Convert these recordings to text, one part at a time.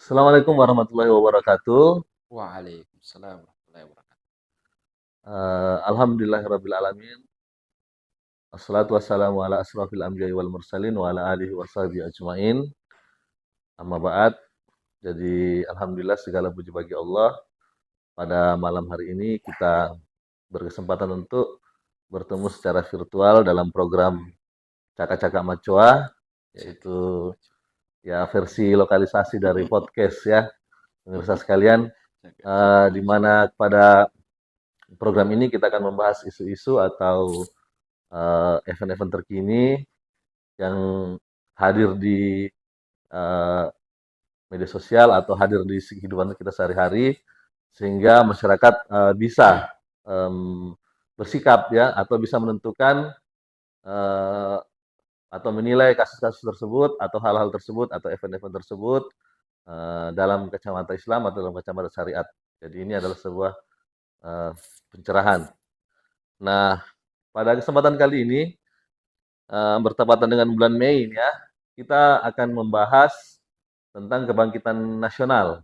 Assalamualaikum warahmatullahi wabarakatuh. Waalaikumsalam warahmatullahi wabarakatuh. Alhamdulillahirabbil alamin. Wassalatu wassalamu ala asrofil anbiya'i wal mursalin wa ala alihi washabihi ajmain. Amma ba'd. Jadi alhamdulillah segala puji bagi Allah. Pada malam hari ini kita berkesempatan untuk bertemu secara virtual dalam program Caka-Caka Macoa, yaitu ya versi lokalisasi dari podcast ya, pemirsa sekalian, di mana pada program ini kita akan membahas isu-isu atau event-event terkini yang hadir di eh, media sosial atau hadir di kehidupan kita sehari-hari sehingga masyarakat bisa em, bersikap ya atau bisa menentukan eh, atau menilai kasus-kasus tersebut atau hal-hal tersebut atau event-event tersebut dalam kacamata Islam atau dalam kacamata syariat. Jadi ini adalah sebuah eh, pencerahan. Nah, pada kesempatan kali ini bertepatan dengan bulan Mei ini ya, kita akan membahas tentang kebangkitan nasional.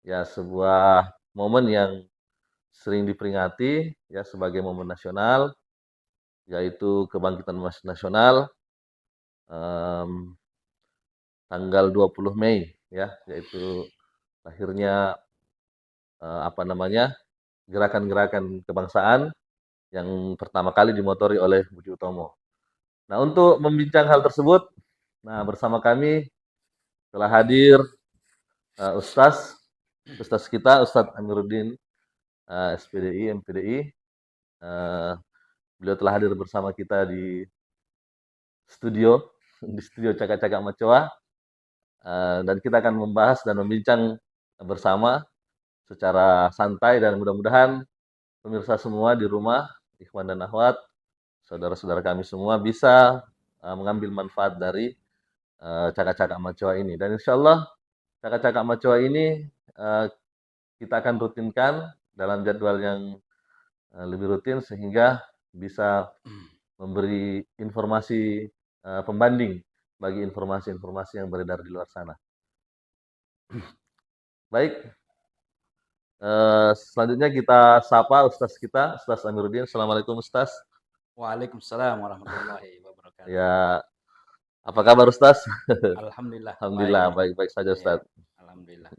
Ya, sebuah momen yang sering diperingati ya sebagai momen nasional, yaitu kebangkitan nasional em, tanggal 20 Mei ya, yaitu lahirnya apa namanya? Gerakan-gerakan kebangsaan yang pertama kali dimotori oleh Budi Utomo. Nah, untuk membincang hal tersebut, nah bersama kami telah hadir Ustaz, Ustaz kita, Ustadz Amiruddin, SPDI, MPDI. Eh, Beliau telah hadir bersama kita di studio, di studio Caka-Caka Macoa. Dan kita akan membahas dan membincang bersama secara santai dan mudah-mudahan pemirsa semua di rumah, ikhwan dan akhwat, saudara-saudara kami semua bisa mengambil manfaat dari Caka-Caka Macoa ini. Dan insya Allah Caka-Caka Macoa ini eh, kita akan rutinkan dalam jadwal yang lebih rutin sehingga bisa memberi informasi pembanding bagi informasi-informasi yang beredar di luar sana. Baik, selanjutnya kita sapa Ustaz kita, Ustaz Amiruddin. Assalamualaikum Ustaz. Waalaikumsalam warahmatullahi wabarakatuh. Ya, apa kabar Ustaz? Alhamdulillah Alhamdulillah, baik. baik-baik saja Ya, Ustaz. alhamdulillah.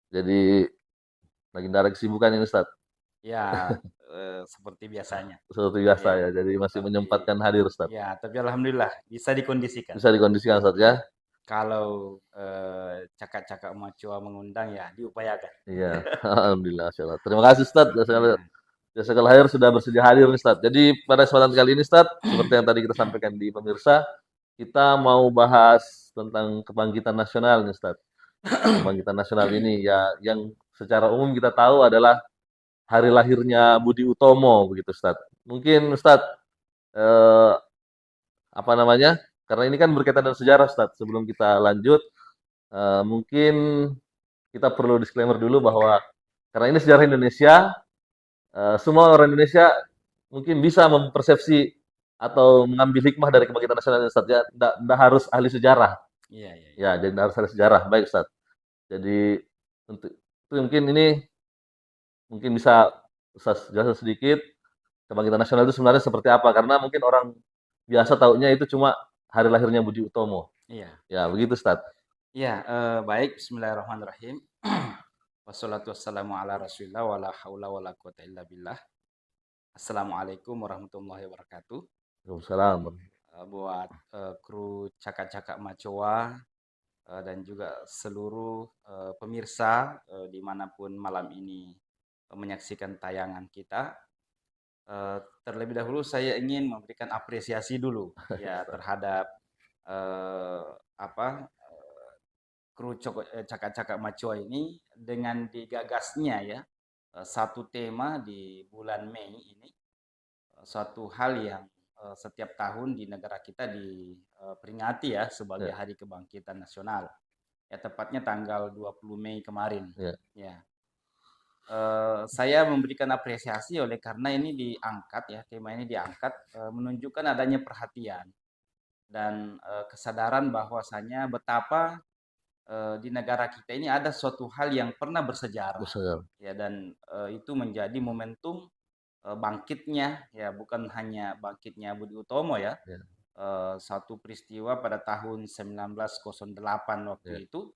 Jadi, lagi ada kesibukan ini Ustaz. Ya, seperti biasanya. Seperti biasa Ya, ya, jadi masih tapi menyempatkan hadir Ustaz. ya, tapi alhamdulillah bisa dikondisikan. Bisa dikondisikan Ustaz ya. Ya, kalau cakak-cakak macua mengundang ya diupayakan. Iya, alhamdulillah, Masya Allah. Terima kasih Ustaz. Ya, Jasa Lahir sudah bersedia hadir nih Ustaz. Jadi pada kesempatan kali ini Ustaz, seperti yang tadi kita sampaikan di pemirsa, kita mau bahas tentang kebangkitan nasional nih Ustaz. Kebangkitan nasional ini ya yang secara umum kita tahu adalah hari lahirnya Budi Utomo begitu Ustaz. Mungkin Ustaz eh, apa namanya? Karena ini kan berkaitan dengan sejarah Ustaz. Sebelum kita lanjut, mungkin kita perlu disclaimer dulu bahwa karena ini sejarah Indonesia, semua orang Indonesia mungkin bisa mempersepsi atau mengambil hikmah dari kebangkitan nasional ini Ustaz ya. Nggak harus ahli sejarah. iya, iya, iya. Ya, jadi nggak harus ahli sejarah. Baik Ustaz. Jadi untuk itu mungkin ini mungkin bisa Ustaz jelaskan sedikit kebangkitan nasional itu sebenarnya seperti apa? Karena mungkin orang biasa taunya itu cuma hari lahirnya Budi Utomo. Iya, Ya, begitu Ustaz. iya, baik. Bismillahirrahmanirrahim. Wassalatu wassalamu ala Rasulillah wala haula wala quwata illa billah. Assalamualaikum warahmatullahi wabarakatuh. Waalaikumsalam. Buat kru Cakak-Cakak Macoa dan juga seluruh pemirsa dimanapun malam ini menyaksikan tayangan kita. Terlebih dahulu saya ingin memberikan apresiasi dulu ya terhadap eh, apa kru Cakak-Cakak Macoa ini dengan digagasnya ya satu tema di bulan Mei ini. Suatu hal yang setiap tahun di negara kita diperingati ya sebagai Ya, Hari Kebangkitan Nasional. Ya tepatnya tanggal 20 Mei kemarin. ya, Ya. Saya memberikan apresiasi oleh karena ini diangkat ya, tema ini diangkat menunjukkan adanya perhatian dan kesadaran bahwasanya betapa di negara kita ini ada suatu hal yang pernah bersejarah, Besar. ya, dan itu menjadi momentum bangkitnya, ya, bukan hanya bangkitnya Budi Utomo, ya, Ya, satu peristiwa pada tahun 1908 ya, waktu itu,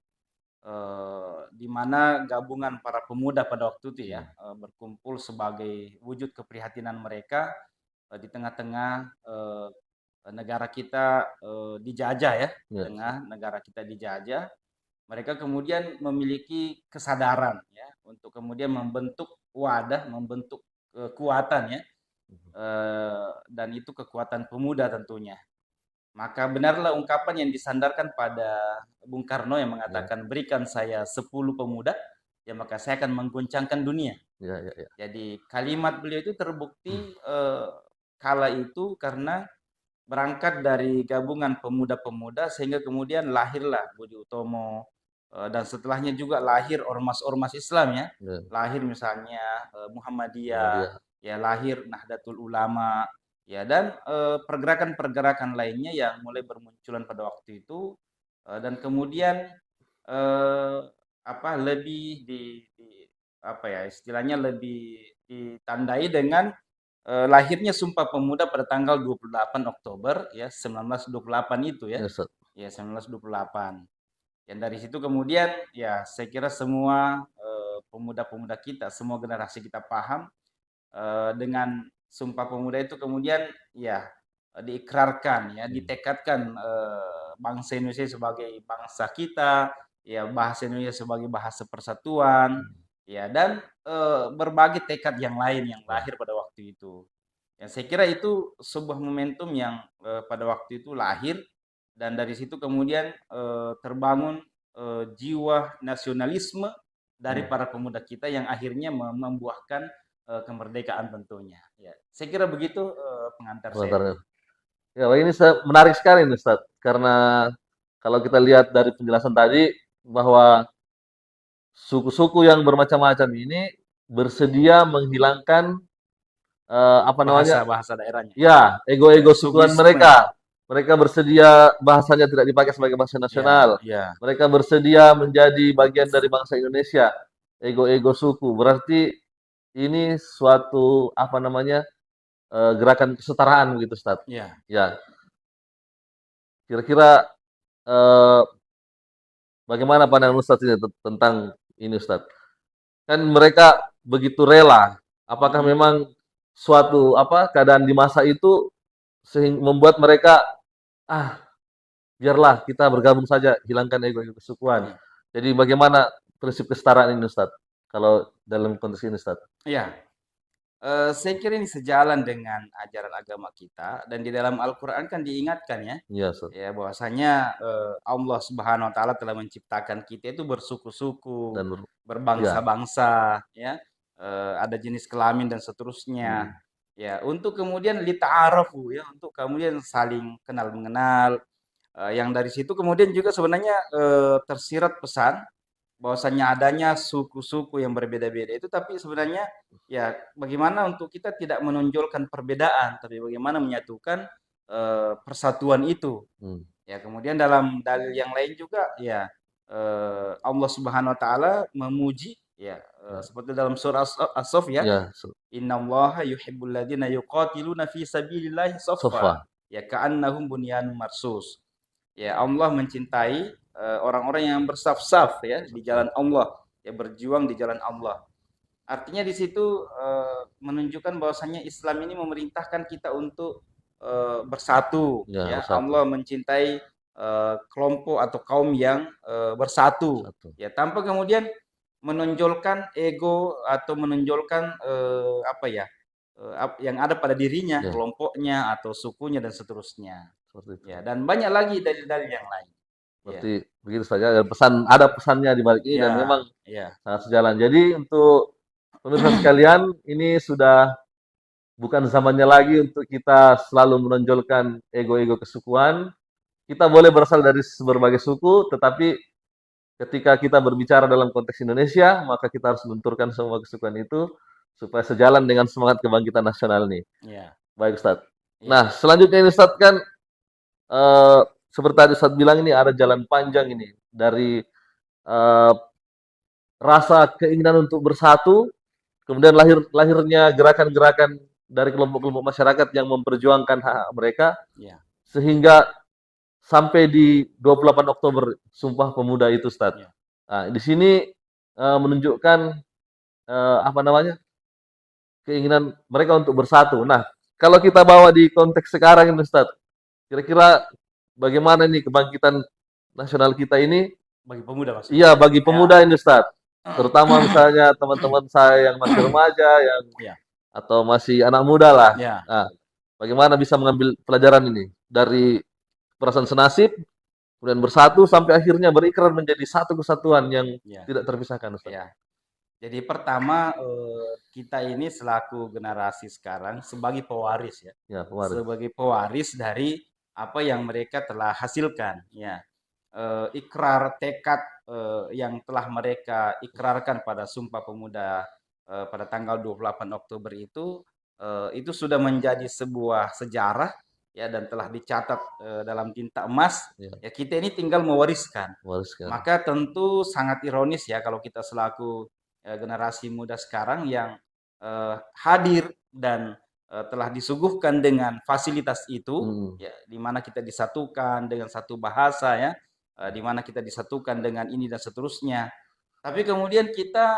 di mana gabungan para pemuda pada waktu itu, ya, hmm, berkumpul sebagai wujud keprihatinan mereka di tengah-tengah negara kita dijajah, ya, di ya, tengah negara kita dijajah, mereka kemudian memiliki kesadaran, ya, untuk kemudian membentuk wadah, membentuk kekuatan, ya, dan itu kekuatan pemuda tentunya. Maka benarlah ungkapan yang disandarkan pada Bung Karno yang ya, mengatakan, berikan saya 10 pemuda, ya maka saya akan mengguncangkan dunia. ya, ya, ya. Jadi kalimat beliau itu terbukti kala itu karena berangkat dari gabungan pemuda-pemuda sehingga kemudian lahirlah Budi Utomo, dan setelahnya juga lahir ormas-ormas Islam, ya. Ya, Lahir misalnya Muhammadiyah, Muhammadiyah. ya, lahir Nahdlatul Ulama, ya, dan pergerakan-pergerakan lainnya yang mulai bermunculan pada waktu itu, dan kemudian eh, lebih apa ya, istilahnya lebih ditandai dengan lahirnya Sumpah Pemuda pada tanggal 28 Oktober, ya, 1928 itu, ya. Ya, Ustaz. Ya, 1928. Dan dari situ kemudian, ya, saya kira semua pemuda-pemuda kita, semua generasi kita paham dengan Sumpah Pemuda itu kemudian, ya, diikrarkan, ya, Hmm, ditekadkan bangsa Indonesia sebagai bangsa kita, ya, bahasa Indonesia sebagai bahasa persatuan, hmm, ya, dan berbagai tekad yang lain yang ya. lahir pada waktu itu. Ya, saya kira itu sebuah momentum yang pada waktu itu lahir, dan dari situ kemudian terbangun jiwa nasionalisme dari Hmm. para pemuda kita yang akhirnya membuahkan kemerdekaan tentunya. Ya, saya kira begitu pengantar saya. Pengantarnya. Ya, wah, ini menarik sekali nih, Ustaz. Karena kalau kita lihat dari penjelasan tadi bahwa suku-suku yang bermacam-macam ini bersedia menghilangkan apa namanya? Bahasa-bahasa daerahnya. Ya, ego-ego sukuan Sukuisme. mereka. Mereka bersedia bahasanya tidak dipakai sebagai bahasa Ya, nasional. ya, Mereka bersedia menjadi bagian dari bangsa Indonesia. Ego-ego suku. Berarti ini suatu apa namanya? Gerakan kesetaraan begitu, Ustaz. ya. Ya, kira-kira eh, bagaimana pandangan Ustaz ini tentang ini, Ustaz? Kan mereka begitu rela. Apakah Mm-mm. memang suatu apa keadaan di masa itu sehingga membuat mereka ah biarlah kita bergabung saja, hilangkan ego-ego kesukuan. Ya. Jadi bagaimana prinsip kesetaraan ini, Ustaz? Kalau dalam konteks ini, Ustaz? Ya. Saya kira ini sejalan dengan ajaran agama kita, dan di dalam Al-Qur'an kan diingatkan, ya, Iya, Ustaz. ya, bahwasanya Allah Subhanahu wa taala telah menciptakan kita itu bersuku-suku, Dan ya, berbangsa-bangsa, ya, ada jenis kelamin dan seterusnya. hmm, Ya, untuk kemudian lita'arafu, ya, untuk kemudian saling kenal mengenal. Yang dari situ kemudian juga sebenarnya tersirat pesan bahwasanya adanya suku-suku yang berbeda-beda itu, tapi sebenarnya, ya, bagaimana untuk kita tidak menonjolkan perbedaan, tapi bagaimana menyatukan persatuan itu. hmm, Ya, kemudian dalam dalil yang lain juga, ya, Allah Subhanahu wa taala memuji, ya, ya, seperti dalam surah As-Saff, ya, ya, innallaha yuhibbul ladzina yuqatiluna fi sabilillahi shaffa, sofa, ya, ka'annahum bunyanun marsus. Ya, Allah mencintai orang-orang yang bersaf-saf, ya, di sofa. jalan Allah, ya, berjuang di jalan Allah. Artinya di situ menunjukkan bahwasanya Islam ini memerintahkan kita untuk bersatu, Ya, ya. bersatu, Allah mencintai kelompok atau kaum yang bersatu, satu. ya, tanpa kemudian menonjolkan ego atau menonjolkan yang ada pada dirinya, Ya, kelompoknya atau sukunya dan seterusnya. seperti itu. Ya, dan banyak lagi dalil-dalil yang lain. Ya, Berarti begitu saja. Ada pesannya di balik ini dan ya, memang ya, sangat sejalan. Jadi untuk pemirsa sekalian, ini sudah bukan zamannya lagi untuk kita selalu menonjolkan ego-ego kesukuan. Kita boleh berasal dari berbagai suku, tetapi ketika kita berbicara dalam konteks Indonesia, maka kita harus benturkan semua kesukuan itu supaya sejalan dengan semangat kebangkitan nasional ini. ya, Baik, Ustadz. ya, Nah, selanjutnya ini Ustadz kan eh, seperti tadi Ustadz bilang ini ada jalan panjang ini dari eh, rasa keinginan untuk bersatu, kemudian lahirnya gerakan-gerakan dari kelompok-kelompok masyarakat yang memperjuangkan hak-hak mereka, Ya, sehingga sampai di 28 Oktober Sumpah Pemuda itu, Ustaz. ya, Nah, di sini menunjukkan apa namanya, keinginan mereka untuk bersatu. Nah, kalau kita bawa di konteks sekarang ini, Ustaz, kira-kira bagaimana nih kebangkitan nasional kita ini? bagi pemuda maksudnya. Iya, bagi Ya, pemuda ini, Ustaz. Terutama misalnya teman-teman saya yang masih remaja, yang ya, atau masih anak muda lah. ya, Nah, bagaimana bisa mengambil pelajaran ini dari perasaan senasib, kemudian bersatu sampai akhirnya berikrar menjadi satu kesatuan yang ya, tidak terpisahkan, Ustaz. ya. Jadi pertama kita ini selaku generasi sekarang sebagai pewaris ya, Ya, kemarin. sebagai pewaris dari apa yang mereka telah hasilkan ya. Ikrar tekad yang telah mereka ikrarkan pada Sumpah Pemuda pada tanggal 28 Oktober itu sudah menjadi sebuah sejarah ya dan telah dicatat dalam tinta emas. Ya, Ya kita ini tinggal mewariskan. mewariskan. Maka tentu sangat ironis ya kalau kita selaku generasi muda sekarang yang hadir dan telah disuguhkan dengan fasilitas itu, Hmm. ya, di mana kita disatukan dengan satu bahasa ya, di mana kita disatukan dengan ini dan seterusnya. Tapi kemudian kita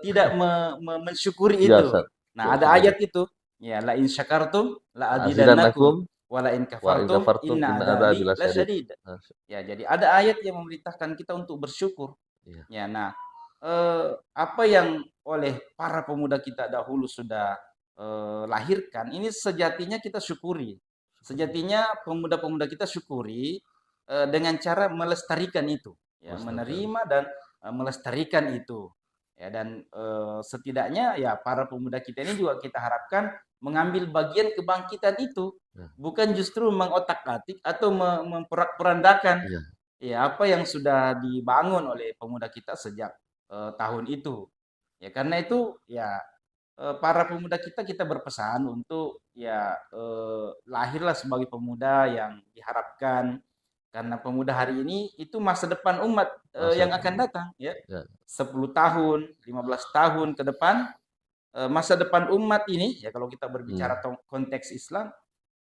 tidak mensyukuri Ya, itu. Ustaz. Nah, Tidak ada syukuri. ayat itu, ya, la in syakartum la azidannakum Azidannakum wa la in wa in kafartum kafartum inna inna adzabi adabi lasyadid. lasyadid. Nah, Ya, jadi ada ayat yang memerintahkan kita untuk bersyukur. iya. Ya, nah, apa yang oleh para pemuda kita dahulu sudah lahirkan, ini sejatinya kita syukuri. Sejatinya pemuda-pemuda kita syukuri dengan cara melestarikan itu, ya, Melestarikan. menerima dan melestarikan itu. Ya, dan setidaknya ya para pemuda kita ini juga kita harapkan mengambil bagian kebangkitan itu, Ya. bukan justru mengotak-atik atau memporak-porandakan Iya. ya apa yang sudah dibangun oleh pemuda kita sejak tahun itu. Ya karena itu ya para pemuda kita berpesan untuk ya lahirlah sebagai pemuda yang diharapkan karena pemuda hari ini itu masa depan umat Masa yang akan datang ya. ya. 10 tahun, 15 tahun ke depan masa depan umat ini ya kalau kita Hmm. berbicara konteks Islam,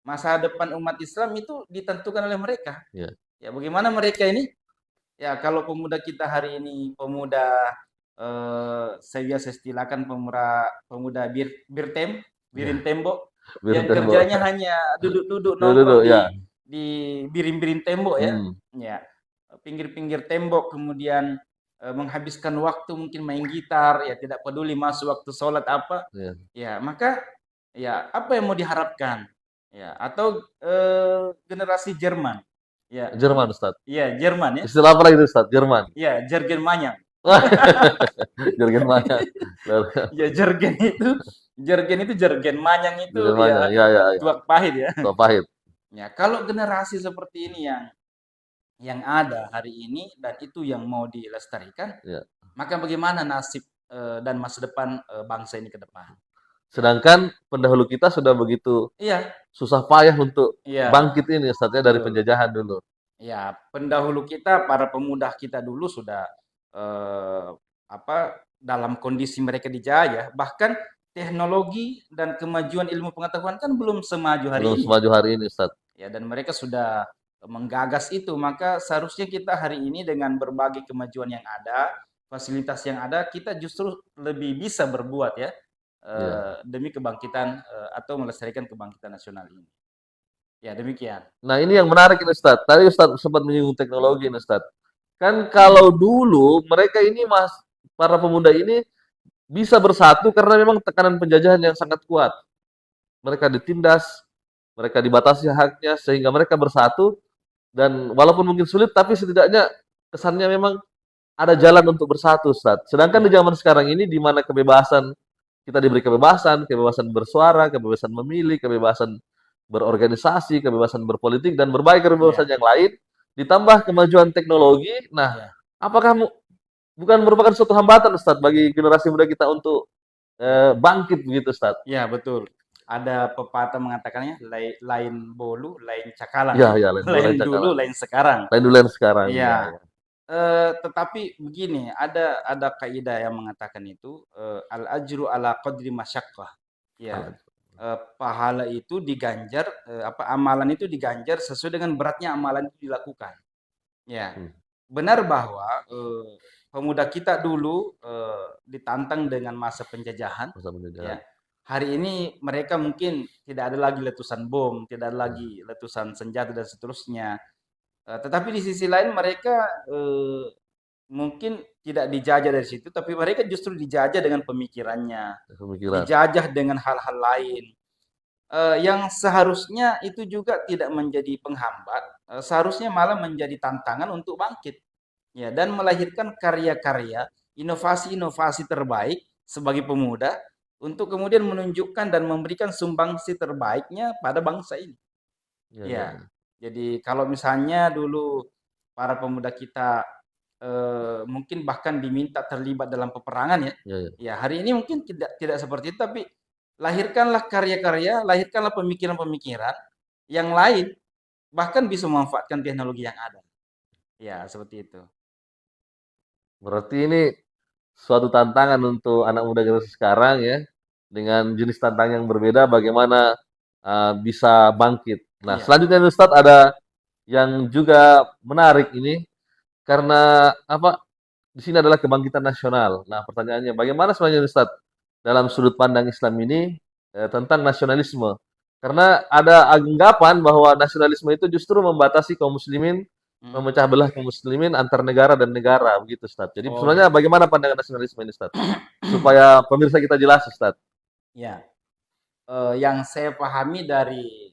masa depan umat Islam itu ditentukan oleh mereka. Ya. Ya bagaimana mereka ini? Ya, kalau pemuda kita hari ini pemuda saya biasa istilahkan pemuda Ya. birin tembok Biar yang tembok. kerjanya hanya duduk-duduk Duduk, nongkrong ya. di birin-birin tembok ya. Hmm. Ya. Pinggir-pinggir tembok kemudian menghabiskan waktu mungkin main gitar ya tidak peduli masuk waktu sholat apa. Ya. Ya, maka ya apa yang mau diharapkan? Ya, atau generasi Jerman. Ya, Jerman, Ustaz. iya Jerman ya. Istilah apa lagi itu, Ustaz? Jerman. Ya, Jurgen Manyang. Jurgen mana? Ya, Jurgen Manyang itu Jurgen mana? ya Ya, ya, ya. tuak pahit ya. Tua pahit. Ya, kalau generasi seperti ini yang ada hari ini dan itu yang mau dilestarikan, Ya. maka bagaimana nasib dan masa depan bangsa ini ke depan? Sedangkan pendahulu kita sudah begitu Iya, susah payah untuk iya, bangkit ini, Ustaz, ya, dari betul. penjajahan dulu. Ya, pendahulu kita, para pemuda kita dulu sudah apa dalam kondisi mereka dijajah, bahkan teknologi dan kemajuan ilmu pengetahuan kan belum semaju hari Belum ini. semaju hari ini, Ustaz. Ya, dan mereka sudah menggagas itu, maka seharusnya kita hari ini dengan berbagai kemajuan yang ada, fasilitas yang ada, kita justru lebih bisa berbuat ya Ya. demi kebangkitan atau melestarikan kebangkitan nasional ini. Ya, demikian. Nah, ini yang menarik ini, Ustaz. Tadi Ustaz sempat menyinggung teknologi ini, Ustaz. Kan kalau dulu mereka ini para pemuda ini bisa bersatu karena memang tekanan penjajahan yang sangat kuat. Mereka ditindas, mereka dibatasi haknya sehingga mereka bersatu dan walaupun mungkin sulit tapi setidaknya kesannya memang ada jalan untuk bersatu, Ustaz. Sedangkan di Ya, zaman sekarang ini di mana kebebasan kita diberi kebebasan bersuara, kebebasan memilih, kebebasan berorganisasi, kebebasan berpolitik dan berbagai kebebasan ya, yang lain ditambah kemajuan teknologi. Nah, ya, apakah bukan merupakan suatu hambatan, Ustaz, bagi generasi muda kita untuk ya. bangkit begitu, Ustaz? Ya, betul. Ada pepatah mengatakannya lain bolu, lain cakalang Ya, ya. ya, lain dulu lain Lain dulu, cakalang. lain sekarang. Lain dulu lain sekarang. Ya, Iya. ya. Tetapi begini, ada kaidah yang mengatakan itu, al-ajru ala qadri masyaqqah. Ya, Al- pahala itu diganjar, amalan itu diganjar sesuai dengan beratnya amalan itu dilakukan. Ya, hmm, benar bahwa, pemuda kita dulu, ditantang dengan masa penjajahan, masa penjajahan. ya. Hari ini mereka mungkin tidak ada lagi letusan bom, tidak ada Ya, lagi letusan senjata dan seterusnya. Tetapi di sisi lain mereka, mungkin tidak dijajah dari situ, tapi mereka justru dijajah dengan pemikirannya, pemikiran. dijajah dengan hal-hal lain, yang seharusnya itu juga tidak menjadi penghambat, seharusnya malah menjadi tantangan untuk bangkit, ya, dan melahirkan karya-karya, inovasi-inovasi terbaik sebagai pemuda untuk kemudian menunjukkan dan memberikan sumbangsi terbaiknya pada bangsa ini. Ya, ya, Ya, ya. jadi kalau misalnya dulu para pemuda kita, mungkin bahkan diminta terlibat dalam peperangan ya, Ya, ya. ya hari ini mungkin tidak tidak seperti itu, tapi lahirkanlah karya-karya, lahirkanlah pemikiran-pemikiran yang lain, bahkan bisa memanfaatkan teknologi yang ada. Ya, seperti itu. Berarti ini suatu tantangan untuk anak muda generasi sekarang ya, dengan jenis tantangan yang berbeda, bagaimana bisa bangkit. Nah, Iya, selanjutnya Ustadz ada yang juga menarik ini karena apa? Di sini adalah kebangkitan nasional. Nah, pertanyaannya, bagaimana sebenarnya Ustadz dalam sudut pandang Islam ini tentang nasionalisme? Karena ada anggapan bahwa nasionalisme itu justru membatasi kaum muslimin, mhm. memecah belah kaum muslimin antar negara dan negara, begitu Ustadz. Jadi Oh sebenarnya gitu. bagaimana pandangan nasionalisme ini Ustadz? Supaya pemirsa kita jelas Ustadz. Ya, yang saya pahami dari,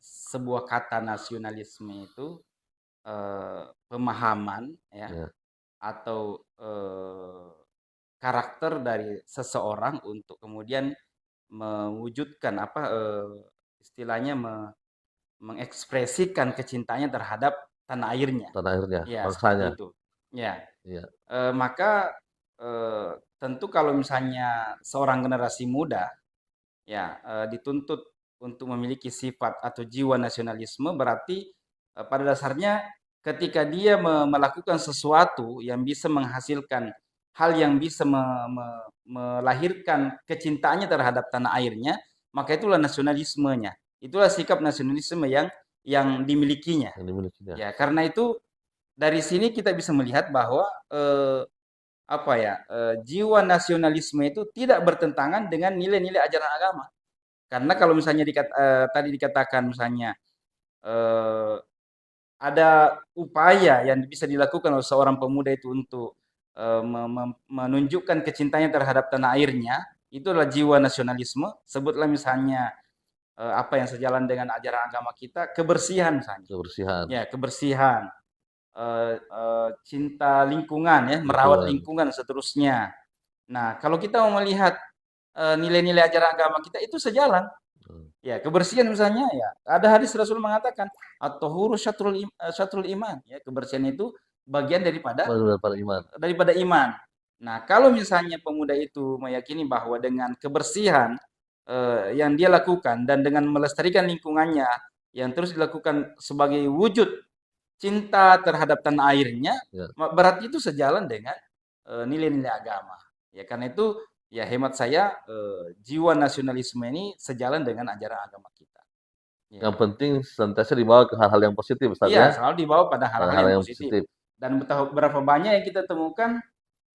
sebuah kata nasionalisme itu, pemahaman ya, Ya, atau, karakter dari seseorang untuk kemudian mewujudkan istilahnya mengekspresikan kecintaannya terhadap tanah airnya. tanah airnya, Ya, bangsanya. seperti itu. Ya, Iya, maka, tentu kalau misalnya seorang generasi muda, ya, dituntut untuk memiliki sifat atau jiwa nasionalisme, berarti, pada dasarnya ketika dia melakukan sesuatu yang bisa menghasilkan hal yang bisa melahirkan kecintaannya terhadap tanah airnya, maka itulah nasionalismenya. Itulah sikap nasionalisme yang dimilikinya. yang dimilikinya. Ya, karena itu dari sini kita bisa melihat bahwa, jiwa nasionalisme itu tidak bertentangan dengan nilai-nilai ajaran agama. Karena kalau misalnya tadi dikatakan misalnya, eee, ada upaya yang bisa dilakukan oleh seorang pemuda itu untuk, menunjukkan kecintanya terhadap tanah airnya, itu adalah jiwa nasionalisme. Sebutlah misalnya, apa yang sejalan dengan ajaran agama kita, kebersihan misalnya. Kebersihan, Ya, kebersihan, cinta lingkungan ya, merawat lingkungan. lingkungan dan seterusnya. Nah, kalau kita mau melihat, nilai-nilai ajaran agama kita itu sejalan. Hmm. Ya, kebersihan misalnya ya, ada hadis Rasul mengatakan, at-tahuru syatrul iman, ya, kebersihan itu bagian daripada Daripada iman. daripada iman. Nah, kalau misalnya pemuda itu meyakini bahwa dengan kebersihan, yang dia lakukan dan dengan melestarikan lingkungannya yang terus dilakukan sebagai wujud cinta terhadap tanah airnya, Ya. berarti itu sejalan dengan, nilai-nilai agama. Ya, karena itu ya hemat saya, jiwa nasionalisme ini sejalan dengan ajaran agama kita. Yang Ya. penting senantiasa dibawa ke hal-hal yang positif Ustadz Iya, ya. selalu dibawa pada hal-hal Hal-hal yang yang positif. positif. Dan betapa berapa banyak yang kita temukan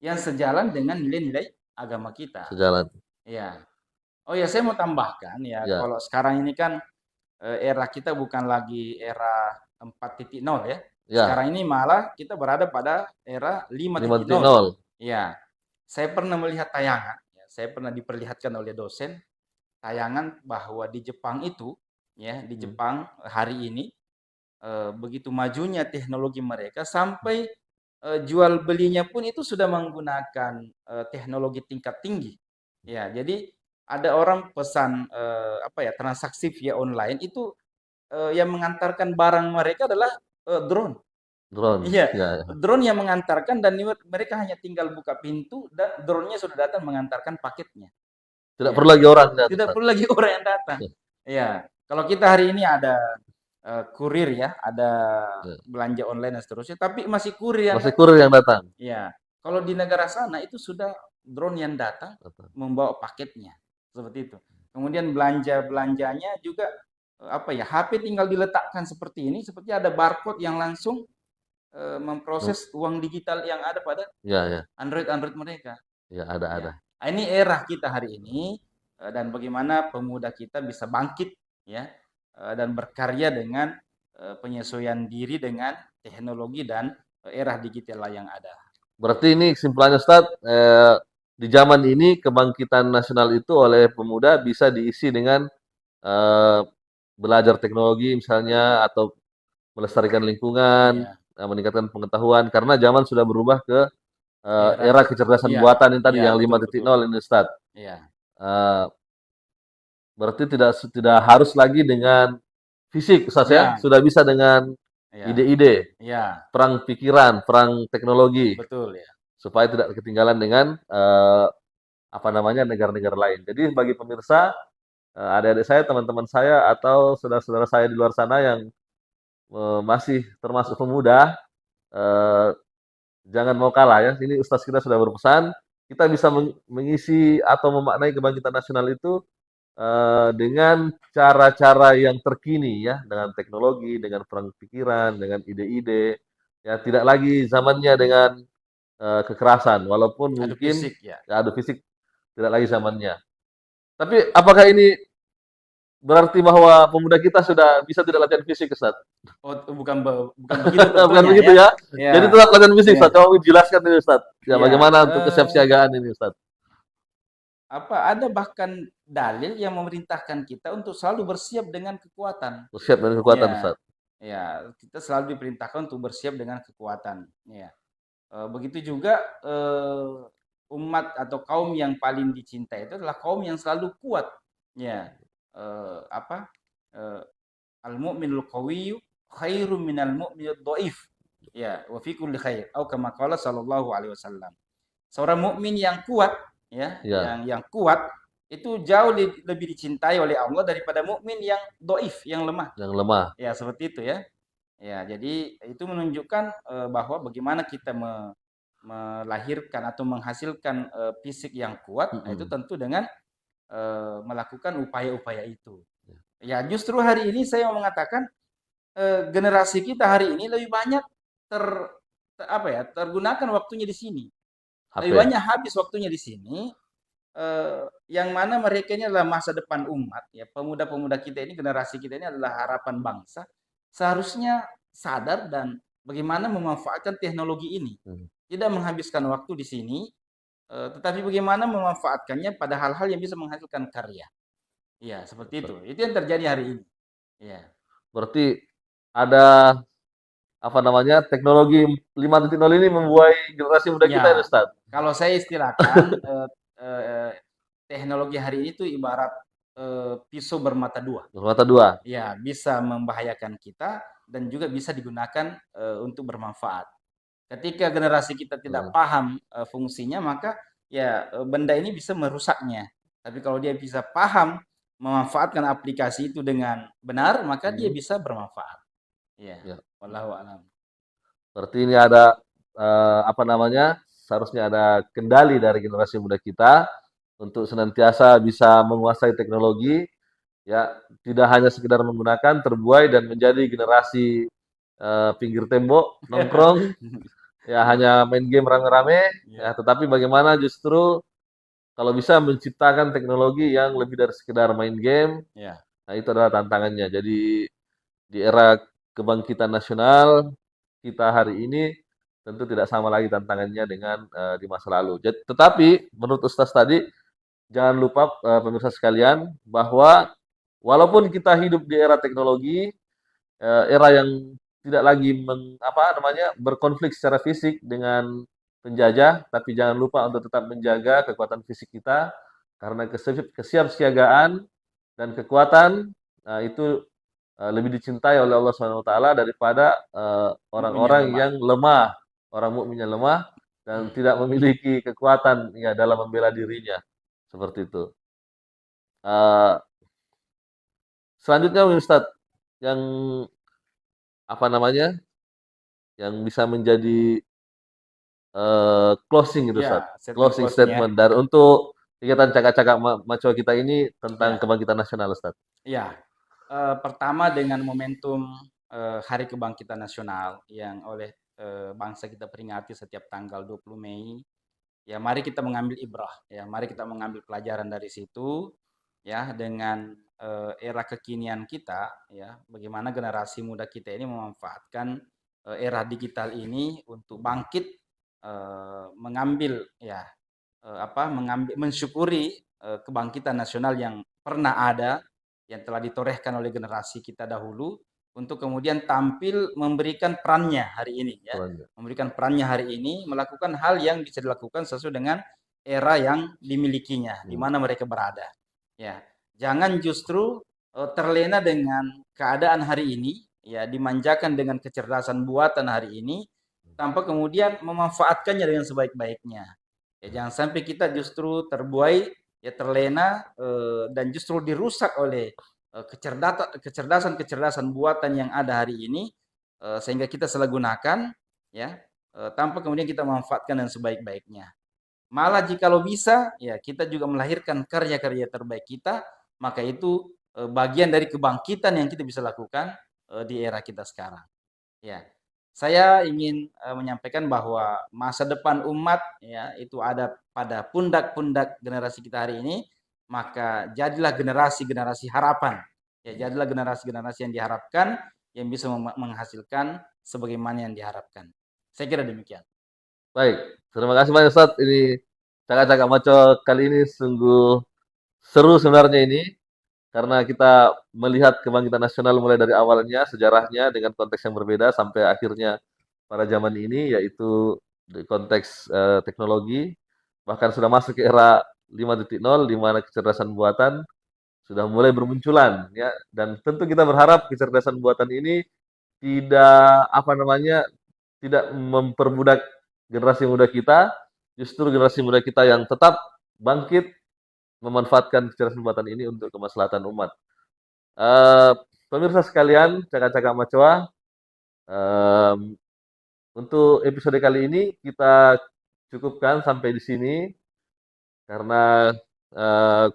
yang sejalan dengan nilai-nilai agama kita. Sejalan. Iya. Oh ya, saya mau tambahkan ya, Ya, kalau sekarang ini kan, era kita bukan lagi era 4.0 ya. ya, Sekarang ini malah kita berada pada era 5.0. 5.0. Iya. Saya pernah melihat tayangan, ya, saya pernah diperlihatkan oleh dosen, tayangan bahwa di Jepang itu, ya, di Hmm. Jepang hari ini, begitu majunya teknologi mereka sampai, jual belinya pun itu sudah menggunakan, teknologi tingkat tinggi. Ya, jadi ada orang pesan, transaksi via online itu, yang mengantarkan barang mereka adalah, drone. Drone. Iya, Ya, ya. drone yang mengantarkan dan mereka hanya tinggal buka pintu dan drone-nya sudah datang mengantarkan paketnya. Tidak Iya, perlu lagi orang ya, tidak Ustadz. perlu lagi orang yang datang. Iya, kalau kita hari ini ada kurir ya, ada Ya. belanja online dan seterusnya, tapi masih kurir yang Masih datang. kurir yang datang. Ya, kalau di negara sana itu sudah drone yang datang membawa paketnya, seperti itu. Kemudian belanja-belanjanya juga apa ya, HP tinggal diletakkan seperti ini, seperti ada barcode yang langsung memproses uang digital yang ada pada Ya, ya, Android mereka. ya, ada. Ya, ini era kita hari ini dan bagaimana pemuda kita bisa bangkit ya dan berkarya dengan penyesuaian diri dengan teknologi dan era digital yang ada. Berarti ini kesimpulannya Ustaz, di zaman ini kebangkitan nasional itu oleh pemuda bisa diisi dengan eh, belajar teknologi misalnya atau melestarikan lingkungan, Ya, meningkatkan pengetahuan karena zaman sudah berubah ke era era kecerdasan ya, buatan ini tadi ya yang betul betul. 5.0 ini Ustaz. Ya, Eh, Berarti tidak harus lagi dengan fisik Ustaz ya, ya, sudah bisa dengan ya, ide-ide, ya, perang pikiran, perang teknologi betul ya. supaya tidak ketinggalan dengan apa namanya negara-negara lain. Jadi bagi pemirsa, adik-adik saya, teman-teman saya atau saudara-saudara saya di luar sana yang masih termasuk pemuda, eh, jangan mau kalah ya. Ini Ustaz kita sudah berpesan, kita bisa mengisi atau memaknai kebangkitan nasional itu dengan cara-cara yang terkini ya, dengan teknologi, dengan perang pikiran, dengan ide-ide. Ya, tidak lagi zamannya dengan kekerasan, walaupun Adu mungkin fisik ya. ya adu fisik tidak lagi zamannya. Tapi apakah ini berarti bahwa pemuda kita sudah bisa tidak latihan fisik, Ustaz? Oh, bukan begitu Bukan tentunya begitu ya. ya? Ya, Jadi tetap latihan fisik, ya, Ustaz. Coba jelaskan ini, Ustaz. Ya, ya. bagaimana untuk kesiapsiagaan ini, Ustaz? Ada bahkan dalil yang memerintahkan kita untuk selalu bersiap dengan kekuatan. Siap dengan kekuatan, Ya, Ustaz. ya, kita selalu diperintahkan untuk bersiap dengan kekuatan. Ya, begitu juga umat atau kaum yang paling dicintai itu adalah kaum yang selalu kuat. Ya, apa? Eh, al-mu'minul qawiyyu khairum minal mu'minid dhaif. Ya, wa fi kulli khair. Atau kama qala sallallahu alaihi wasallam. Seorang mukmin yang kuat ya, Ya, yang kuat itu jauh lebih dicintai oleh Allah daripada mukmin yang doif, yang lemah. yang lemah. Ya, seperti itu ya. Ya, jadi itu menunjukkan bahwa bagaimana kita melahirkan atau menghasilkan fisik yang kuat, nah itu Mm-mm. tentu dengan melakukan upaya-upaya itu. Ya, justru hari ini saya mau mengatakan generasi kita hari ini lebih banyak ter, apa ya, tergunakan waktunya di sini. Lebih HP. banyak habis waktunya di sini, yang mana mereka ini adalah masa depan umat, ya. Pemuda-pemuda kita ini, generasi kita ini adalah harapan bangsa. Seharusnya sadar dan bagaimana memanfaatkan teknologi ini. Hmm. Tidak menghabiskan waktu di sini, tetapi bagaimana memanfaatkannya pada hal-hal yang bisa menghasilkan karya. Iya, seperti itu. Itu yang terjadi hari ini. Iya. Berarti ada apa namanya teknologi 5.0 ini membuai generasi muda kita ini, Ya, Ustaz. kalau saya istilahkan eh, teknologi hari ini itu ibarat pisau bermata dua. Bermata dua. Ya, bisa membahayakan kita dan juga bisa digunakan untuk bermanfaat. Ketika generasi kita tidak Hmm. paham fungsinya, maka ya benda ini bisa merusaknya. Tapi kalau dia bisa paham memanfaatkan aplikasi itu dengan benar, maka dia Hmm. bisa bermanfaat. Ya, Ya. wallahu a'lam. Berarti ini ada apa namanya? Seharusnya ada kendali dari generasi muda kita untuk senantiasa bisa menguasai teknologi, ya tidak hanya sekedar menggunakan, terbuai dan menjadi generasi pinggir tembok, nongkrong, ya Ya, hanya main game rame-rame, ya ya, tetapi bagaimana justru kalau bisa menciptakan teknologi yang lebih dari sekedar main game, ya. nah itu adalah tantangannya. Jadi di era kebangkitan nasional kita hari ini tentu tidak sama lagi tantangannya dengan di masa lalu. Tetapi menurut Ustaz tadi jangan lupa pemirsa sekalian bahwa walaupun kita hidup di era teknologi, era yang tidak lagi apa namanya berkonflik secara fisik dengan penjajah, tapi jangan lupa untuk tetap menjaga kekuatan fisik kita karena kesiapsiagaan dan kekuatan itu lebih dicintai oleh Allah Subhanahu wa taala daripada Mukmin yang orang-orang lemah. yang lemah, orang mukmin yang lemah dan tidak memiliki kekuatan ya dalam membela dirinya. Seperti itu. Eh, Selanjutnya Ustaz, yang apa namanya, yang bisa menjadi closing gitu, Ustaz. Ya, statement Closing closing ya. statement dan untuk kegiatan cakak-cakak Macoa kita ini tentang Ya, kebangkitan nasional, Ustaz. ya. Pertama dengan momentum Hari Kebangkitan Nasional yang oleh bangsa kita peringati setiap tanggal 20 Mei. Ya, mari kita mengambil ibrah, ya, mari kita mengambil pelajaran dari situ, ya, dengan era kekinian kita, ya, bagaimana generasi muda kita ini memanfaatkan era digital ini untuk bangkit, mengambil, ya, mengambil, mensyukuri kebangkitan nasional yang pernah ada, yang telah ditorehkan oleh generasi kita dahulu, untuk kemudian tampil memberikan perannya hari ini, ya, Perannya. memberikan perannya hari ini, melakukan hal yang bisa dilakukan sesuai dengan era yang dimilikinya, di Hmm. mana mereka berada. Ya, jangan justru terlena dengan keadaan hari ini, ya, dimanjakan dengan kecerdasan buatan hari ini, tanpa kemudian memanfaatkannya dengan sebaik-baiknya. Ya, jangan sampai kita justru terbuai, ya, terlena dan justru dirusak oleh kecerdasan-kecerdasan buatan yang ada hari ini, sehingga kita salah gunakan, ya, tanpa kemudian kita manfaatkan dengan sebaik-baiknya. Malah jikalau bisa, ya, kita juga melahirkan karya-karya terbaik kita, maka itu bagian dari kebangkitan yang kita bisa lakukan di era kita sekarang. Ya, saya ingin menyampaikan bahwa masa depan umat, ya, itu ada pada pundak-pundak generasi kita hari ini, maka jadilah generasi-generasi harapan. Ya, jadilah generasi-generasi yang diharapkan yang bisa menghasilkan sebagaimana yang diharapkan. Saya kira demikian. Baik, terima kasih banyak, Ustaz. Ini cakak-cakak Macoa kali ini sungguh seru sebenarnya ini, karena kita melihat kebangkitan nasional mulai dari awalnya, sejarahnya dengan konteks yang berbeda sampai akhirnya pada zaman ini, yaitu di konteks teknologi, bahkan sudah masuk ke era 5.0 di mana kecerdasan buatan sudah mulai bermunculan, ya. Dan tentu kita berharap kecerdasan buatan ini tidak apa namanya, tidak memperbudak generasi muda kita, justru generasi muda kita yang tetap bangkit memanfaatkan kecerdasan buatan ini untuk kemaslahatan umat. Eh, Pemirsa sekalian, cakak-cakak Macoa, em, untuk episode kali ini kita cukupkan sampai di sini karena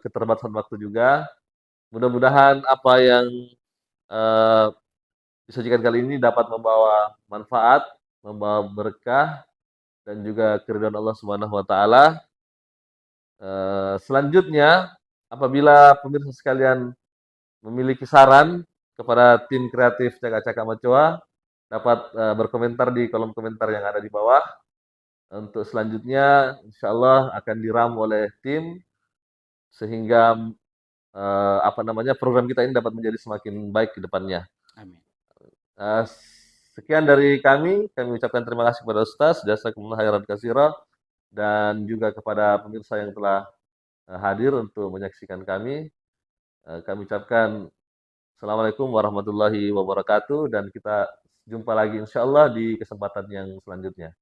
keterbatasan waktu juga. Mudah-mudahan apa yang eh, disajikan kali ini dapat membawa manfaat, membawa berkah dan juga keridhaan Allah Subhanahu wa taala. Selanjutnya, apabila pemirsa sekalian memiliki saran kepada tim kreatif Cakak-Cakak Macoa, dapat berkomentar di kolom komentar yang ada di bawah. Untuk selanjutnya, insya Allah akan diram oleh tim sehingga apa namanya program kita ini dapat menjadi semakin baik ke depannya. Amin. Eh, Sekian dari kami ucapkan terima kasih kepada Ustaz, jazakumullah khairan katsira, dan juga kepada pemirsa yang telah hadir untuk menyaksikan kami. Kami ucapkan Assalamualaikum warahmatullahi wabarakatuh dan kita jumpa lagi insya Allah di kesempatan yang selanjutnya.